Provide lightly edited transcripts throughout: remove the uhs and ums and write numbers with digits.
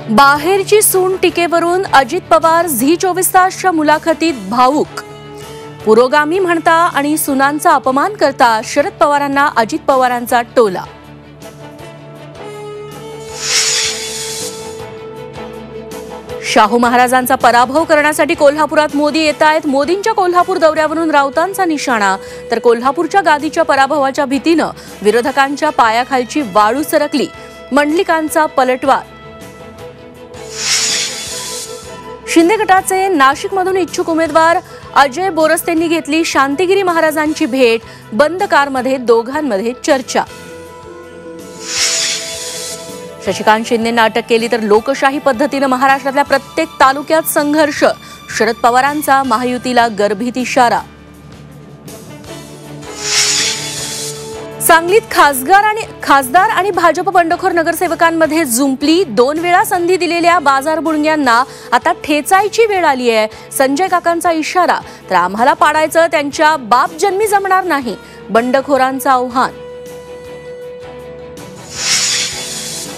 बाहेरची सून टीकेवरून अजित पवार झी 24 तासच्या मुलाखतीत भावुक. पुरोगामी म्हणता आणि सुनांचा अपमान करता शरद पवारांना अजित पवारांचा टोला. शाहू महाराजांचा पराभव करण्यासाठी कोल्हापुरात मोदी येतायत. मोदींच्या कोल्हापूर दौऱ्यावरून राऊतांचा निशाणा, तर कोल्हापूरच्या गादीच्या पराभवाच्या भीतीनं विरोधकांच्या पायाखालची वाळू सरकली. मंडलिकांचा पलटवार. शिंदे गटाचे नाशिकमधून इच्छुक उमेदवार अजय बोरस्तेंनी घेतली शांतिगिरी महाराजांची भेट. बंद कारमध्ये दोघांमध्ये चर्चा. शशिकांत शिंदेंना अटक केली तर लोकशाही पद्धतीनं महाराष्ट्रातल्या प्रत्येक तालुक्यात संघर्ष. शरद पवारांचा महायुतीला गर्भित इशारा. सांगलीत खासदार आणि भाजप बंडखोर नगरसेवकांमध्ये जुंपली. 2 वेळा संधी दिलेल्या बाजार बुणग्यांना आता ठेचायची वेळ आली आहे. संजय काकांचा इशारा, तर आम्हाला पाडायचं त्यांच्या बाप जन्मी जमणार नाही. बंडखोरांचं आव्हान.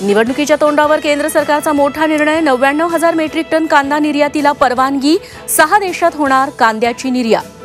निवडणुकीच्या तोंडावर केंद्र सरकारचा मोठा निर्णय. 99,000 मेट्रिक टन कांदा निर्यातीला परवानगी. 6 देशात होणार कांद्याची निर्यात.